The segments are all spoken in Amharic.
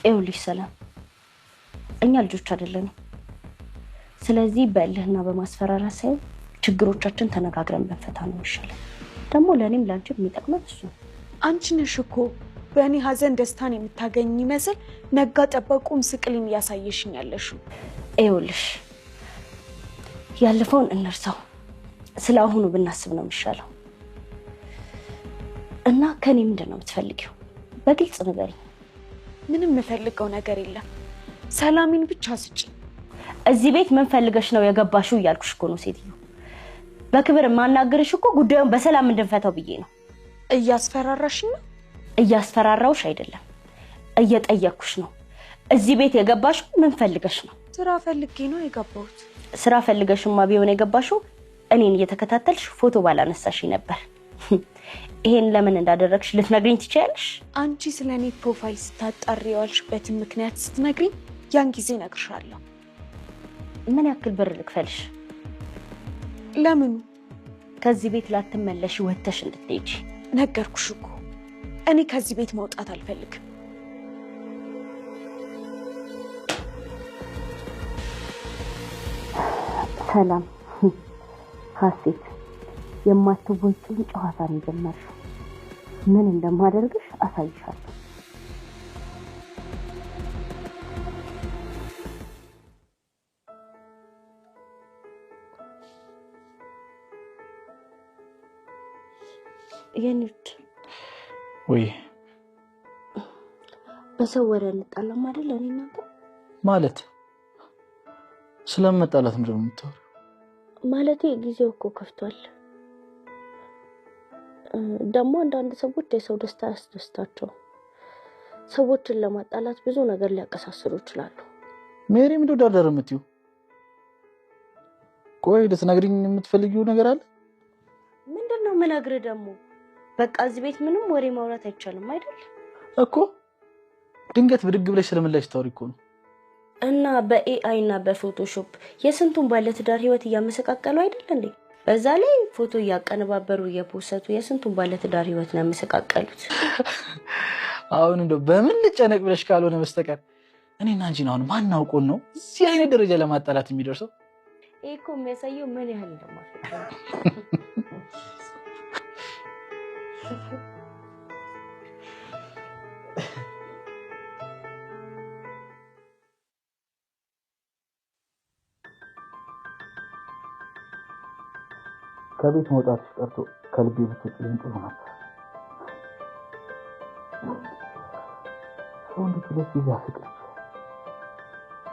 ይኸውልሽ ሰላም እኛ ልጆች አይደለንም ስለዚህ በእልህና በማስፈራራት ሳይሆን ችግሮቻችን ተነጋግረን በፈታ ነው የሚሻለው ደግሞ ለኔም ላንቺም የሚጠቅመን እሱ አንቺ ነሽ እኮ በእኔ ሀዘን ደስታን የምታገኝ ይመስል ነጋ ጠበቁም ስቅልኝ ያሳየሽኝ ያለሽው ይኸውልሽ ያለፈውን እንርሳው ስለ አሁኑ ብናስብ ነው የሚሻለው እና ከኔ ምንድነው የምትፈልጊው በግልጽ ንገሪኝ ምንም የምፈልገው ነገር የለም ሰላሚን ብቻ ስጪ እዚህ ቤት ምን ፈልገሽ ነው የገባሽው እያልኩሽ እኮ ነው ሴትዮ በክብር ማናገርሽ እኮ ጉዳዩን በሰላም እንድንፈታው ብዬ ነው እያስፈራራሽኝ ነው እያስፈራራውሽ አይደለም እየጠየቅኩሽ ነው እዚህ ቤት የገባሽው ምን ፈልገሽ ነው ስራ ፈልጌ ነው የገባሁት ስራ ፈልገሽማ ቢሆን የገባሽው እኔን እየተከታተልሽ ፎቶ ባላነሳሽ ነበር ይሄን ለምን እንዳደረግሽ ልትነግሪኝ ትችያለሽ አንቺ ስለኔ ፕሮፋይል ስታጣሪ ያልሽበትን ምክንያት ስትነግሪኝ ያን ጊዜ ነግርሻለሁ ምን ያክል ብር ልክፈልሽ ለምን ከዚህ ቤት ላትመለሽ ወተሽ እንድትሄጂ ነገርኩሽ እኮ እኔ ከዚህ ቤት መውጣት አልፈልግም ሰላም ሀሴት የማትወጪውን ጨዋታ ነው ጀመርሽው ምን እንደማደርግሽ አሳይሻለሁ የኔት ወይ በሰው ወሬ እንጣላም አይደል እኔ እናንተ ማለት ስለመጣላት ምንድነው የምታወራው ማለቴ ጊዜው እኮ ከፍቷል ደግሞ አንዳንድ ሰዎች የሰው ደስታ ያስደስታቸው ሰዎችን ለማጣላት ብዙ ነገር ሊያቀሳስሩ ይችላሉ ሜሪ ምን ተዳደረ የምትዩ ቆይ ልትነግሪኝ የምትፈልጊው ነገር አለ ምንድነው መናገር ደግሞ በቃ እዚህ ቤት ምንም ወሬ ማውራት አይቻልም አይደል እኮ ድንገት ብድግ ብለሽ ስለምላሽ ታውሪ እኮ ነው እና በኤአይ እና በፎቶሾፕ የስንቱን ባለትዳር ህይወት እያመሰቃቀሉ አይደል እንዴ በዛ ላይ ፎቶ ያቀነባበሩ የፖሰቱ የስንቱን ባለትዳር ህይወት ነው ያመሰቃቀሉት አሁን እንደው በምን ልጨነቅ ብለሽ ካልሆነ በስተቀር እኔና አንቺ አሁን ማን አውቆን ነው እዚህ አይነት ደረጃ ለማጣላት የሚደርሰው እኮ የሚያሳየው ምን ያህል እንደማፈቅረው ከቤት መውጣትሽ ቀርቶ ከልቤ ብትጥልኝ ጥሩ ነበር ሰው እንዴት ለዚህ ጊዜ አፍቅርሽ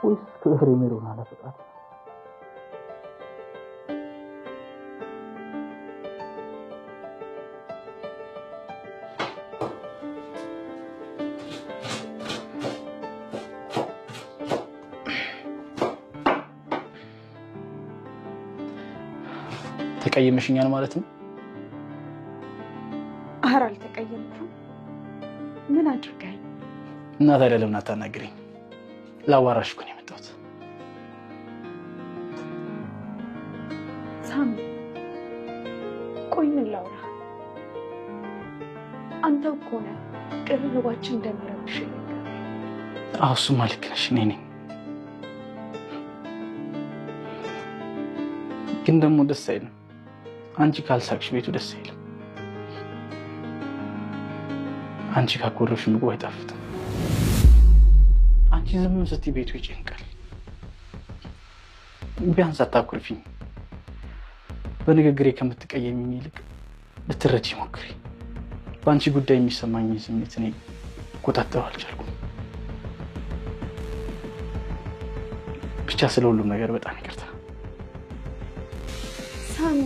ወይስ ፍቅር የሚሮና ለፍቃድ ተቀየመሽኛል ማለት ነው አራል ተቀየምኩ ምን አድርጋኝ እና ታዲያ ለምን አታናግሪኝ ላዋራሽ እኮ ነው የመጣሁት ሳሚ ቆይ ምን ላውራ አንተ እኮ ነህ ቅርርባችን እንደሚረብሽ እሱማ ልክ ነሽ እኔ ነኝ ግን ደግሞ ደስ አይልም አንቺ ካልሳቅሽ ቤቱ ደስ አይልም አንቺ ካኮረፍሽ ምግቡ አይጣፍጥም አንቺ ዝም ስትይ ቤቱ ይጨንቃል ቢያንስ አታኩርፊኝ በንግግሬ ከምትቀየሚኝ ይልቅ ልትረጂ ሞክሪ በአንቺ ጉዳይ የሚሰማኝ ስሜት እኔ ቆጣጣው አልቻልኩም ብቻ ስለ ሁሉም ነገር በጣም ይቅርታ ሳሚ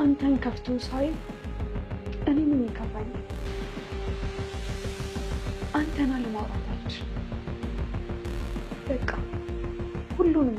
አንተን ከፍቶ ሳይ እኔ ምን ይከፋኝ አንተን አለማውራታች በቃ ሁሉንም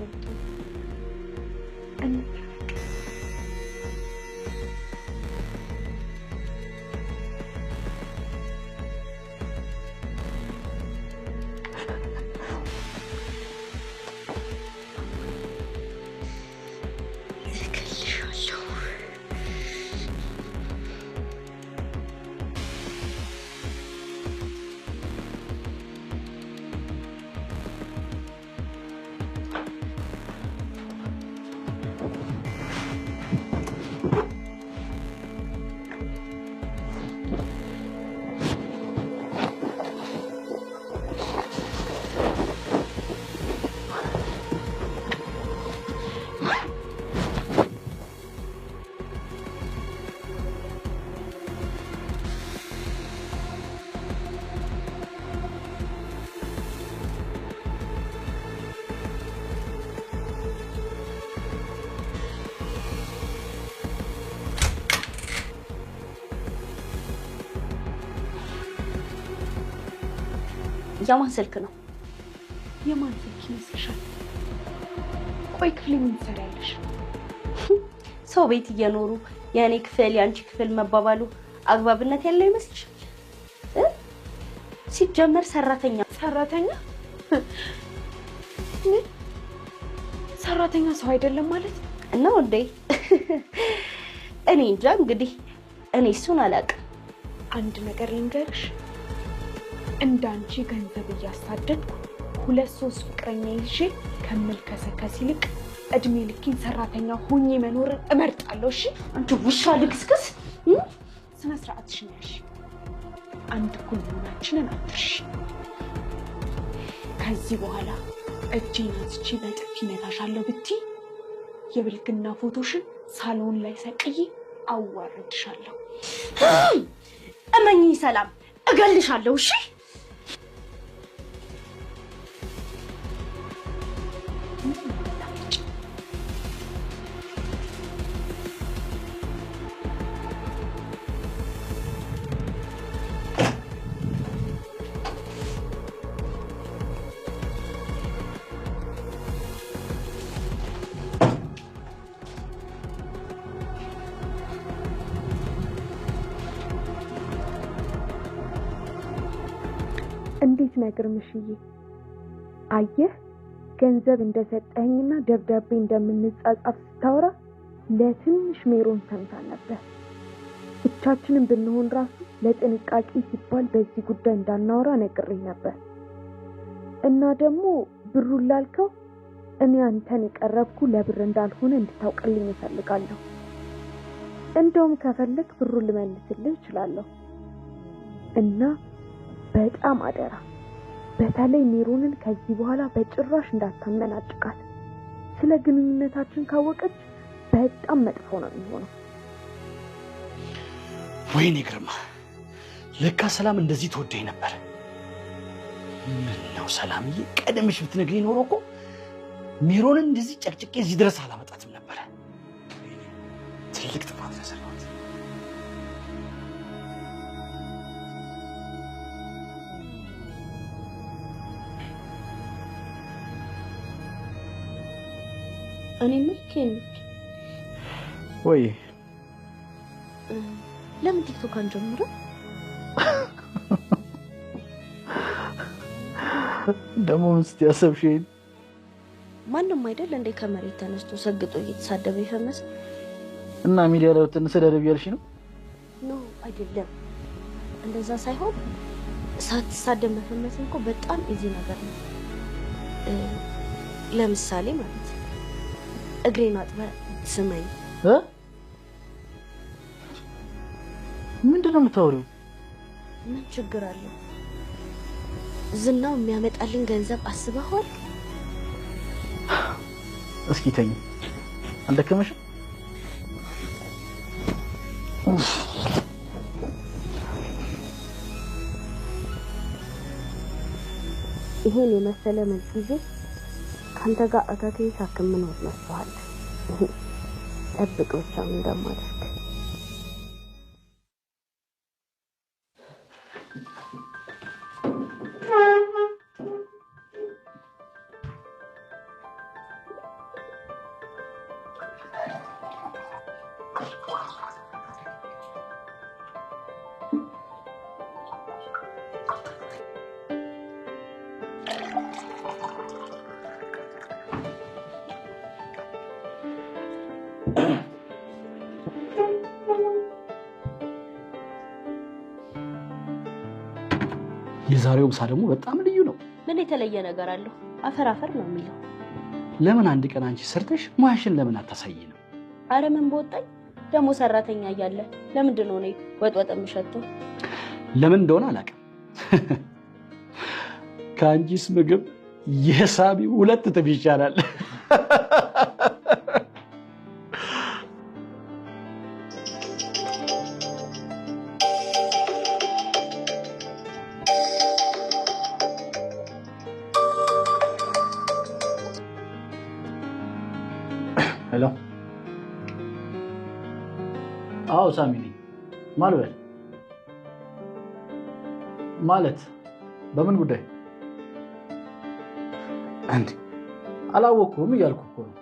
የማን ስልክ ነው? የማን ስልክ ይመስልሻል? ቆይ ክፍል ምን ትሰሪያለሽ? ሰው ቤት እየኖሩ የኔ ክፍል ያንቺ ክፍል መባባሉ አግባብነት ያለው ይመስልሻል? ሲጀመር ሰራተኛ ሰራተኛ ሰው አይደለም ማለት ነው እንዴ? እኔ እንጃ እንግዲህ እኔ እሱን አላውቅም። አንድ ነገር ልንገርሽ፣ እንዳንቺ ገንዘብ እያሳደድኩ 2-3 ፍቅረኛ ይዤ ከመልከሰከስ ይልቅ እድሜ ልኬን ሰራተኛ ሆኜ መኖርን እመርጣለሁ። እሺ አንቺ ውሻ ልክስክስ፣ ስነ ስርዓትሽን ያዥ። አንድ እኩል መሆናችንን አትርሺ። ከዚህ በኋላ እጄን አንስቼ በጥፊ እመታሻለሁ ብትይ የብልግና ፎቶሽን ሳሎን ላይ ሰቅዬ አዋርድሻለሁ። እመኚኝ ሰላም፣ እገልሻለሁ። እሺ እንዴት ነግርምሽዬ? አየህ ገንዘብ እንደሰጠኝና ደብዳቤ እንደምንጻጻፍ ስታወራ ለትንሽ ሜሮን ሰምታ ነበር። ብቻችንን ብንሆን ራሱ ለጥንቃቄ ሲባል በዚህ ጉዳይ እንዳናወራ ነግሬ ነበር። እና ደግሞ ብሩን ላልከው እኔ አንተን የቀረብኩ ለብር እንዳልሆነ እንድታውቅልኝ እፈልጋለሁ። እንደውም ከፈለክ ብሩን ልመልስልህ እችላለሁ። እና በጣም አደራ በተለይ ሜሮንን ከዚህ በኋላ በጭራሽ እንዳታመናጭቃት። ስለ ግንኙነታችን ካወቀች በጣም መጥፎ ነው የሚሆነው። ወይኔ ግርማ፣ ለካ ሰላም እንደዚህ ተወደኝ ነበር። ምን ነው ሰላምዬ፣ ቀደምሽ ብትነግሪኝ ኖሮ እኮ ሜሮንን እንደዚህ ጨቅጭቄ እዚህ ድረስ አላመጣትም ነበር። ትልቅ ጥፋት ነው የሰራሁት። እኔ ምልክኝ ወይ ለምን ቲክቶክ አንጀምረው? ደግሞ ምስት ያሰብሽኝ ማንንም አይደል እንደ ከመሬት ተነስቶ ሰግጦ እየተሳደበ ይፈመስ እና ሚዲያ ላይ ወጥተን ሰደብ ያልሽ ነው? ኖ አይደለም፣ እንደዛ ሳይሆን ሳትሳደብ መፈመስ እኮ በጣም ኢዚ ነገር ነው። ለምሳሌ ማለት እግሬን አጥበህ ስመኝ ምንድነው የምታወሪው? ምን ችግር አለው? ዝናው የሚያመጣልን ገንዘብ አስበኸዋል? እስኪ ተኝ፣ አልደከመሽም? ይሄን የመሰለ መልክ ይዤ ካንተ ጋር አጋቴ ሳክም ነው መስዋዕት ጠብቅ ብቻ እንደማደርግ። የዛሬው ምሳ ደግሞ በጣም ልዩ ነው። ምን የተለየ ነገር አለው? አፈር አፈር ነው የሚለው። ለምን አንድ ቀን አንቺ ሰርተሽ ሙያሽን ለምን አታሳይንም? አረ ምን በወጣኝ ደግሞ ሰራተኛ እያለ ለምንድን ነው እኔ ወጥወጥ የምሸተው? ለምን እንደሆነ አላውቅም። ከአንቺስ ምግብ የሳቢ 2 እጥፍ ይሻላል። ሄሎ፣ አዎ ሳሚ ነኝ። ማልበል ማለት በምን ጉዳይ? እንዴ አላወኩም እያልኩ እኮ ነው።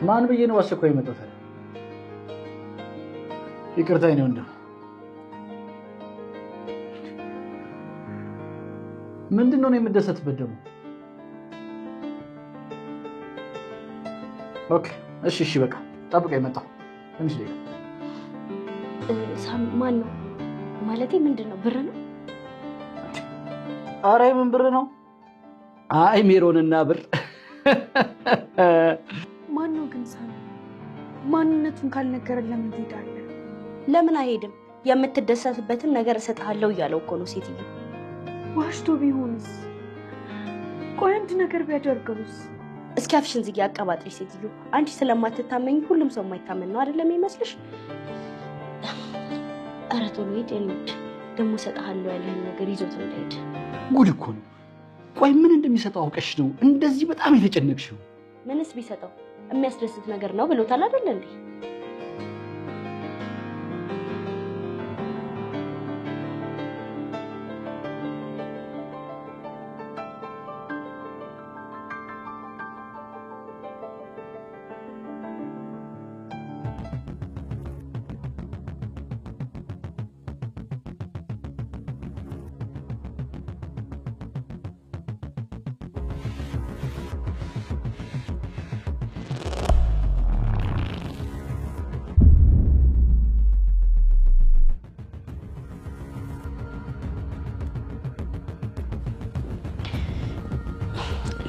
ማን ብዬ ነው አስቸኳይ የመጣሁት? ይቅርታ የኔ ወንድም። ምንድን ነው የምደሰትበት ደግሞ? ኦኬ እሺ በቃ ጠብቀኝ፣ መጣሁ። ትንሽ ደቂቃ። ማን ነው ማለቴ? ምንድን ነው? ብር ነው? ኧረ ምን ብር ነው? አይ ሜሮንና ብር። ማን ነው ግን ሳሚ? ማንነቱን ካልነገረን ለምን ትሄዳለህ? ለምን አይሄድም? የምትደሰትበትን ነገር እሰጥሃለሁ እያለው እኮ ነው ሴትዮ። ዋሽቶ ቢሆንስ? ቆይ አንድ ነገር ቢያደርገውስ? እስኪ አፍሽን ዝጊ፣ አቀባጥሪ ሴትዮ። አንቺ ስለማትታመኝ ሁሉም ሰው የማይታመን ነው አይደለም የሚመስልሽ? ኧረ ቶሎ ሂድ። ደግሞ እሰጥሃለሁ ያለህን ነገር ይዞት እንዳይሄድ። ጉድ እኮ ነው። ቆይ ምን እንደሚሰጠው አውቀሽ ነው እንደዚህ በጣም የተጨነቅሽው? ምንስ ቢሰጠው የሚያስደስት ነገር ነው ብሎታል አይደል እንዴ?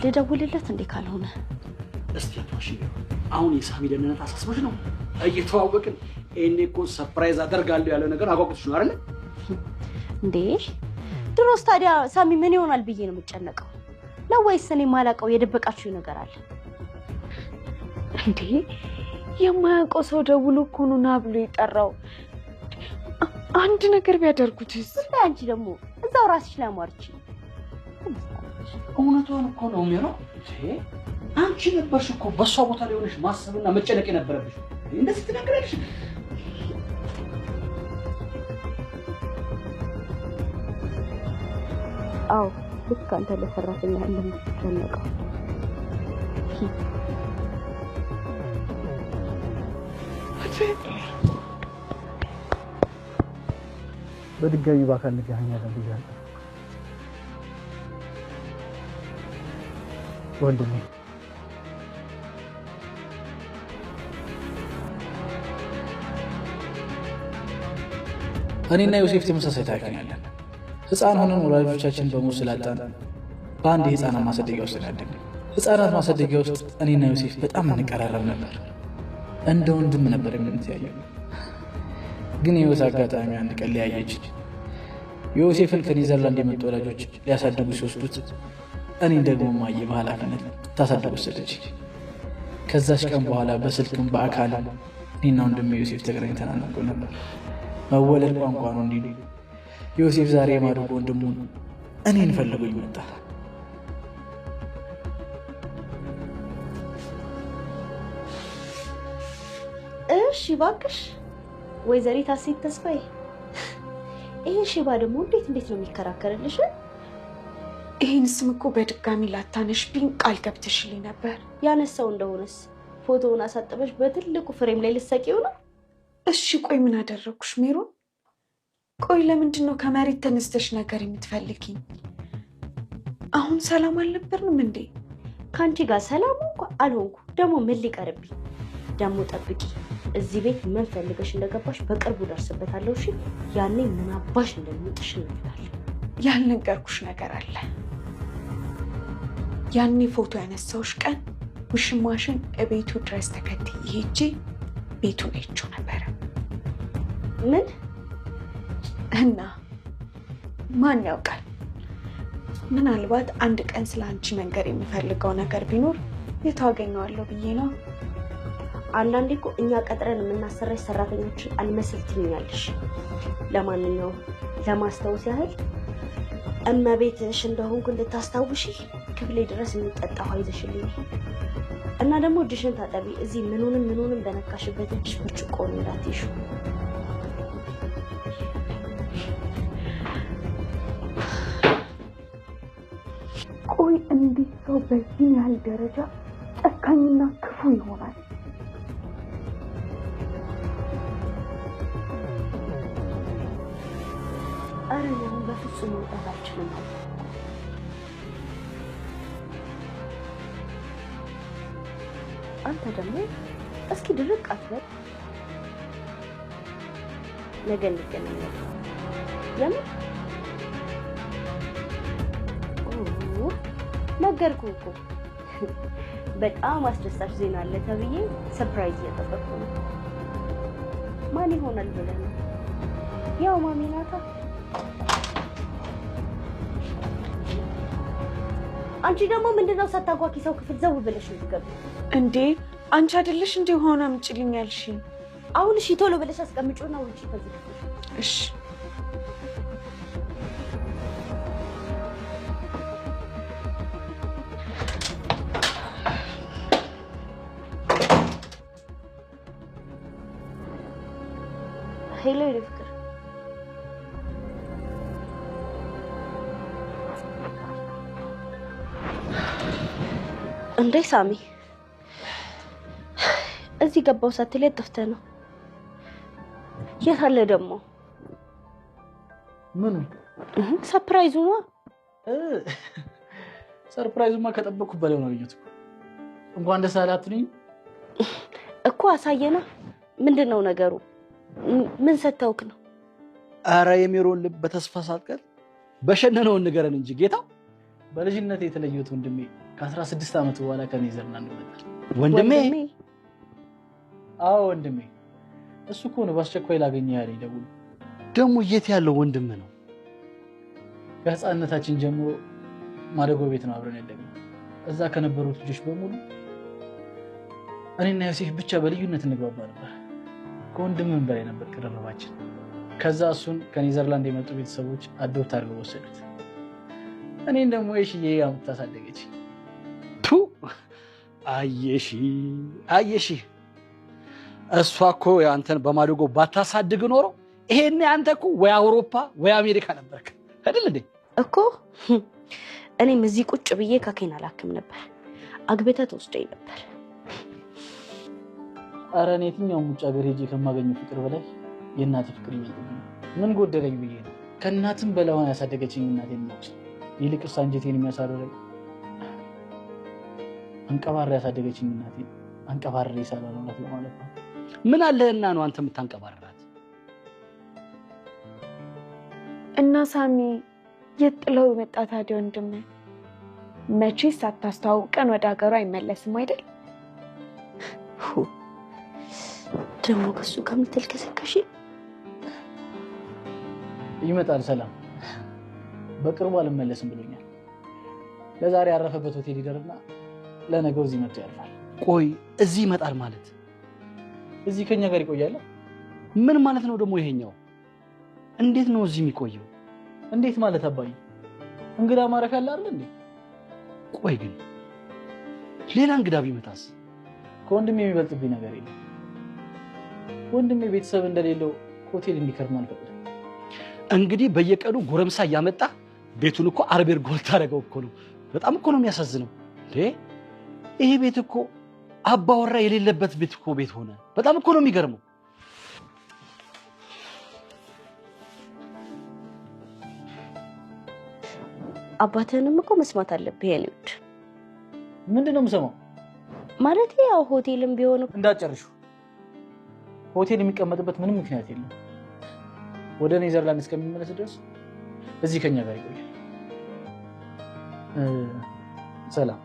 ልደውልለት እንዴ? ካልሆነ እስቲ አትዋሺ። አሁን የሳሚ ደህንነት አሳስቦሽ ነው? እየተዋወቅን እኔ እኮ ሰርፕራይዝ አደርጋለሁ ያለው ነገር አጓጉትሽ ነው አይደል እንዴ? ድሮስ ታዲያ ሳሚ ምን ይሆናል ብዬ ነው የምጨነቀው? ነው ወይስ እኔ ማላውቀው የደበቃችሁ ነገር አለ እንዴ? የማያውቀው ሰው ደውሎ እኮ ነው ና ብሎ የጠራው። አንድ ነገር ቢያደርጉትስ? አንቺ ደግሞ እዛው ራስሽ ላይ አሟርቺ። እውነቷን እኮ ነው ሜሮ። አንቺ ነበርሽ እኮ በሷ ቦታ ላይ ሆነሽ ማሰብና መጨነቅ የነበረብሽ። እንደዚህ ትናገራለሽ? አዎ ልክ አንተ ለሰራተኛ እንደምትጨነቀው። በድጋሚ በአካል እንገናኛለን ብያለሁ ወንድሜ። እኔና ዮሴፍ ተመሳሳይ ታሪክ ነው ያለን። ህፃን ሆነን ወላጆቻችን በሞት ስላጣን በአንድ የህፃናት ማሳደጊያ ውስጥ ያደግን። ህፃናት ማሳደጊያ ውስጥ እኔና ዮሴፍ በጣም እንቀራረብ ነበር። እንደ ወንድም ነበር የምንተያየው። ግን የህይወት አጋጣሚ አንድ ቀን ሊያየች ዮሴፍን ከኔዘርላንድ የመጡ ወላጆች ሊያሳድጉ ሲወስዱት እኔን ደግሞ ማየ በኃላፊነት ታሳድግ ወሰደች። ከዛች ቀን በኋላ በስልክም በአካልም እኔና ወንድሜ ዮሴፍ ተገናኝተን አናውቅም ነበር። መወለድ ቋንቋ ነው እንዲሉ ዮሴፍ ዛሬ የማድረጉ ወንድሙን እኔን ፈልጎኝ መጣ። እሺ እባክሽ ወይዘሪት ሀሴት ተስፋዬ፣ ይሄ ሽባ ደግሞ እንዴት ነው የሚከራከርልሽ? ይሄን ስም እኮ በድጋሚ ላታነሽብኝ ቃል ገብተሽልኝ ነበር። ያነሳው እንደሆነስ ፎቶውን አሳጥበሽ በትልቁ ፍሬም ላይ ልትሰቂው ነው? እሺ ቆይ ምን አደረኩሽ ሜሮን? ቆይ ለምንድን ነው ከመሬት ተነስተሽ ነገር የምትፈልጊኝ? አሁን ሰላም አልነበርንም እንዴ? ከአንቺ ጋር ሰላም አልሆንኩ። ደግሞ ምን ሊቀርብኝ? ደግሞ ጠብቂ፣ እዚህ ቤት ምን ፈልገሽ እንደገባሽ በቅርቡ ደርስበታለሁ። እሺ ያኔ ምን አባሽ እንደምጥሽ እናያለን። ያልነገርኩሽ ነገር አለ። ያኔ ፎቶ ያነሳውሽ ቀን ውሽማሽን እቤቱ ድረስ ተከትዬ ሄጄ ቤቱን አይቼው ነበረ። ምን እና ማን ያውቃል? ምናልባት አንድ ቀን ስለ አንቺ መንገር የምፈልገው ነገር ቢኖር የታገኘዋለሁ ብዬ ነው። አንዳንዴ እኮ እኛ ቀጥረን የምናሰራሽ ሰራተኞችን አልመስል ትኛለሽ። ለማንኛውም ለማስታወስ ያህል እመቤትሽ እንደሆንኩ እንድታስታውሺ ክፍሌ ድረስ የሚጠጣ ውሃ ይዘሽልኝ እና ደግሞ እጅሽን ታጠቢ። እዚህ ምኑንም በነካሽበት እጅሽ ብርጭቆ እንዳትይሹ። ቆይ እንዴት ሰው በዚህ ያህል ደረጃ ጨካኝና ክፉ ይሆናል? አረ ነው በፍጹም መውጣት አልችልም። አንተ ደግሞ እስኪ ድርቅ አትበል። ነገ እንገናኛለን። የምን ነገርኩህ እኮ በጣም አስደሳች ዜና አለ ተብዬ ሰርፕራይዝ እየጠበቅኩ ነው። ማን ይሆናል ብለህ ነው? ያው ማሚ ናታ። አንቺ ደግሞ ምንድነው ሳታጓኪ ሰው ክፍል ዘው ብለሽ ልትገቢ እንዴ? አንቺ አይደለሽ እንዴ ሆነ አምጪልኝ ያልሽኝ? አሁን እሺ ቶሎ ብለሽ አስቀምጪውና ውጪ ከዚህ ክፍል። እሺ ሄሎ ፍቅር፣ እንዴ ሳሚ፣ እዚህ ገባው ሳትል ጠፍተህ ነው? የት አለ ደግሞ? ምኑ? ሰርፕራይዙ ነው። ሰርፕራይዙማ ከጠበቅኩ በላይ ነው ያገኘሁት። እንኳን ደስ አለህ አትሉኝ እኮ። አሳየና። ምንድነው ነገሩ? ምን ሰተውክ ነው? አረ የሜሮን ልብ በተስፋ ሳትቀር በሸነነው ንገረን እንጂ ጌታው። በልጅነት የተለየሁት ወንድሜ ከ16 ዓመት በኋላ ከኔዘርላንድ መጣ። ወንድሜ? አዎ ወንድሜ። እሱ እኮ ነው በአስቸኳይ ላገኘህ ያለኝ ደውሎ። ደግሞ የት ያለው ወንድም ነው? ከህፃንነታችን ጀምሮ ማደጎ ቤት ነው አብረን ያደግነው። እዛ ከነበሩት ልጆች በሙሉ እኔና ዮሴፍ ብቻ በልዩነት እንግባባ ነበር። ከወንድምም በላይ ነበር ቅርርባችን። ከዛ እሱን ከኔዘርላንድ የመጡ ቤተሰቦች አዶፕት አድርገው ወሰዱት። እኔን ደግሞ የሽዬ አምጥታ አሳደገች። ቱ አየሺ እሷ እኮ አንተን በማደጎ ባታሳድግ ኖሮ ይሄኔ አንተ እኮ ወይ አውሮፓ ወይ አሜሪካ ነበርክ አይደል እንዴ? እኮ እኔም እዚህ ቁጭ ብዬ ካኬን አላክም ነበር። አግብተህ ተወስደኝ ነበር። ኧረ እኔ የትኛውም ውጭ ሀገር ሄጄ ከማገኘው ፍቅር በላይ የእናቴ ፍቅር ይበልጥብኛል። ምን ጎደለኝ ብዬ ነው። ከእናትም በላዋን ያሳደገችኝ እናቴን ነው። ይልቅስ አንጀቴን የሚያሳርረኝ አንቀባራ ያሳደገችኝ እናቴን አንቀባራ ይሳላልነት ነው ማለት ነው። ምን አለህና ነው አንተ የምታንቀባራት? እና ሳሚ የጥለው መጣ ታዲያ ወንድም መቼስ ሳታስተዋውቀን ወደ ሀገሩ አይመለስም አይደል? ደግሞ ከሱ ከምትልከሰከሽ ይመጣል። ሰላም በቅርቡ አልመለስም ብሎኛል። ለዛሬ ያረፈበት ሆቴል ይደርና ለነገው እዚህ መጥቶ ያርፋል። ቆይ እዚህ ይመጣል ማለት እዚህ ከኛ ጋር ይቆያል? ምን ማለት ነው ደግሞ ይሄኛው? እንዴት ነው እዚህ የሚቆየው? እንዴት ማለት አባዬ? እንግዳ ማረፍ ያለ አይደል እንዴ? ቆይ ግን ሌላ እንግዳ ቢመጣስ? ከወንድሜ የሚበልጥብኝ ነገር የለም። ወንድሜ ቤተሰብ እንደሌለው ሆቴል እንዲከርም አልፈቅድም። እንግዲህ በየቀኑ ጎረምሳ እያመጣ ቤቱን እኮ አርቤር ጎልታ አደረገው እኮ ነው። በጣም እኮ ነው የሚያሳዝነው። ይሄ ቤት እኮ አባወራ የሌለበት ቤት እኮ ቤት ሆነ። በጣም እኮ ነው የሚገርመው። አባትህንም እኮ መስማት አለብህ የኔ ውድ። ምንድን ነው የምሰማው? ማለት ያው ሆቴልም ቢሆን እንዳጨርሹ ሆቴል የሚቀመጥበት ምንም ምክንያት የለም። ወደ ኔዘርላንድ እስከሚመለስ ድረስ እዚህ ከኛ ጋር ይቆያል። ሰላም፣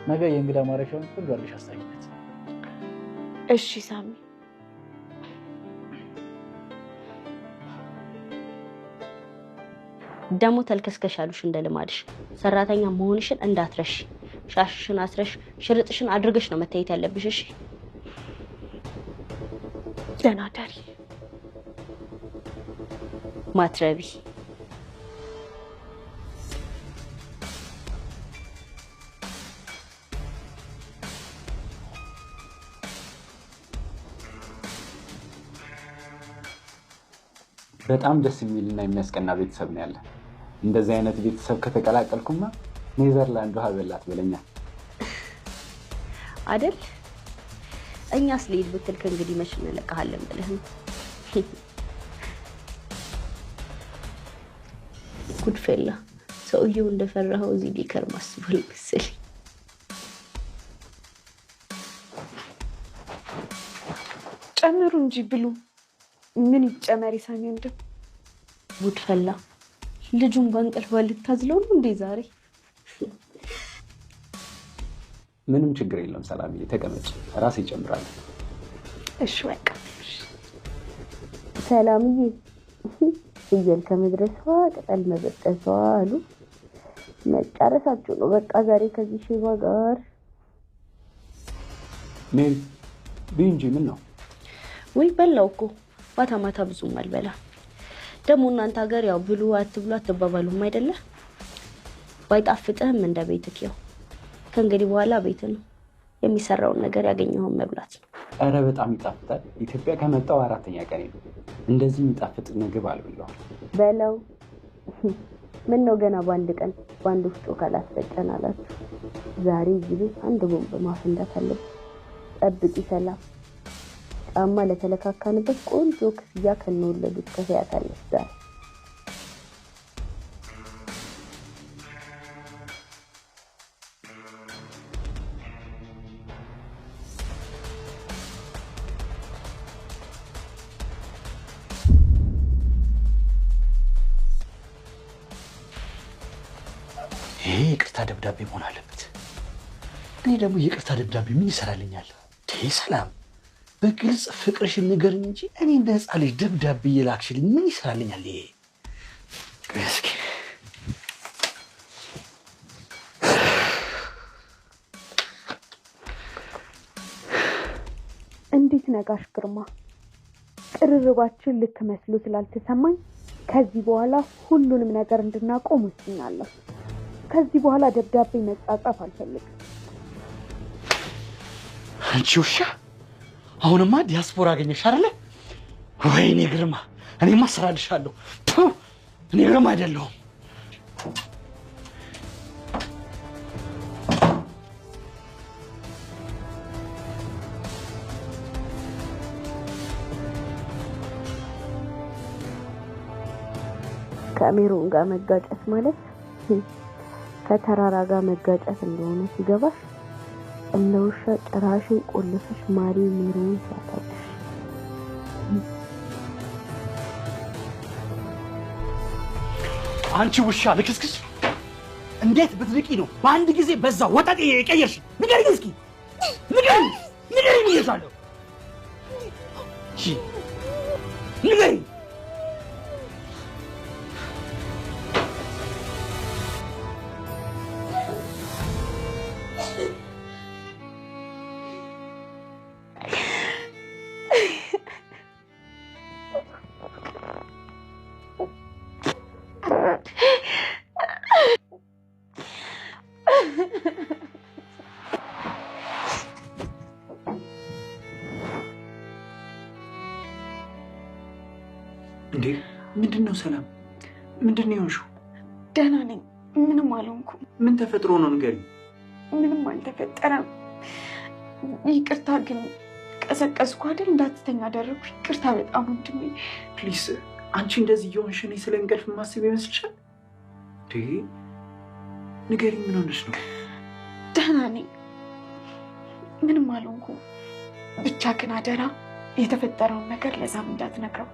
ነገ የእንግዳ ማረፊያውን ሁሉ አድርገሽ አስታውቂለት። እሺ ሳሚ። ደግሞ ተልከስከሻሉሽ እንደ ልማድሽ ሰራተኛ መሆንሽን እንዳትረሽ። ሻሽሽን አስረሽ ሽርጥሽን አድርገሽ ነው መታየት ያለብሽ። እሺ ደህና ደሪ ማትረቢ። በጣም ደስ የሚልና የሚያስቀና ቤተሰብ ነው ያለ። እንደዚህ አይነት ቤተሰብ ከተቀላቀልኩማ ኔዘርላንድ ውሃ በላት በለኛ አይደል? እኛስ ልሂድ ብትል ከእንግዲህ መች እንለቅሃለን ብለህ ነው። ጉድፈላ ሰውየው እንደፈራኸው እዚህ ሊከርም አስቧል መሰለኝ። ጨምሩ እንጂ ብሉ። ምን ይጨመር ይሳሚ ወንድም? ጉድፈላ ልጁን በእንቅልፍ ልታዝለው ነው እንዴ ዛሬ? ምንም ችግር የለም ሰላምዬ፣ ተቀመጭ፣ ራስ ይጨምራል። እሺ በቃ ሰላምዬ፣ ፍየል ከመድረሷ ቅጠል መበጠሷ አሉ። መጨረሳችሁ ነው በቃ ዛሬ ከዚህ ሼባ ጋር። ሜሪ ቢንጂ ምን ነው? ወይ በላው እኮ ማታ ማታ ብዙም አልበላ። ደግሞ እናንተ ሀገር ያው ብሉ አትብሉ አትባባሉም አይደለ? ባይጣፍጥህም እንደ ቤትክ ያው ከእንግዲህ በኋላ ቤት ነው የሚሰራውን ነገር ያገኘውን መብላት ነው። አረ በጣም ይጣፍጣል። ኢትዮጵያ ከመጣው 4ኛ ቀን ነው እንደዚህ የሚጣፍጥ ምግብ አልበላሁም። በላው ምን ነው ገና በአንድ ቀን በአንድ ወፍጮ ካላስፈጨን አላችሁ። ዛሬ እዚህ ቤት አንድ ቦምብ ማፈንዳት አለብን። ጠብቂ ሰላም። ጫማ ለተለካካንበት ቆንጆ ክፍያ ከነወለዱት ከፈያታለች ዛሬ። ይሄ ይቅርታ ደብዳቤ መሆን አለበት። እኔ ደግሞ ይቅርታ ደብዳቤ ምን ይሰራልኛል? ሰላም በግልጽ ፍቅርሽን ንገሪኝ እንጂ እኔ እንደ ሕፃን ልጅ ደብዳቤ የላክሽልኝ ምን ይሰራልኛል? ይሄ እስኪ እንዴት ነጋሽ ግርማ? ቅርርባችን ልክ መስሎ ስላልተሰማኝ ከዚህ በኋላ ሁሉንም ነገር እንድናቆም ወስኛለሁ። ከዚህ በኋላ ደብዳቤ መጻጻፍ አልፈልግም። አንቺ ውሻ! አሁንማ ዲያስፖራ አገኘሽ አይደለ? ወይኔ ግርማ፣ እኔማ እሰራልሻለሁ። እኔ ግርማ አይደለሁም። ከሜሮን ጋር መጋጨት ማለት ከተራራ ጋር መጋጨት እንደሆነ ሲገባሽ እንደ ውሻ ጭራሽን ቆልፈሽ ማሪ ሜሮን ሳታውቅሽ አንቺ ውሻ ልክስክስ! እንዴት ብትንቂ ነው በአንድ ጊዜ በዛ ወጣጤ የቀየርሽ? ንገሪኝ እስኪ ንገሪኝ ብዬሻለሁ። ንገሪኝ። እንዴ ምንድነው ሰላም? ምንድነው የሆንሽው? ደህና ነኝ፣ ምንም አልሆንኩም። ምን ተፈጥሮ ነው ንገሪኝ። ምንም አልተፈጠረም። ይቅርታ ግን ቀሰቀስኩ አይደል? እንዳትተኛ አደረኩ። ይቅርታ በጣም ወንድሜ። ፕሊስ አንቺ እንደዚህ እየሆንሽ እኔ ስለ እንቅልፍ ማስብ ይመስልሻል? ንገሪኝ፣ ምን ሆነሽ ነው? ደህና ነኝ፣ ምንም አልሆንኩም። ብቻ ግን አደራ የተፈጠረውን ነገር ለዛም እንዳትነግረው።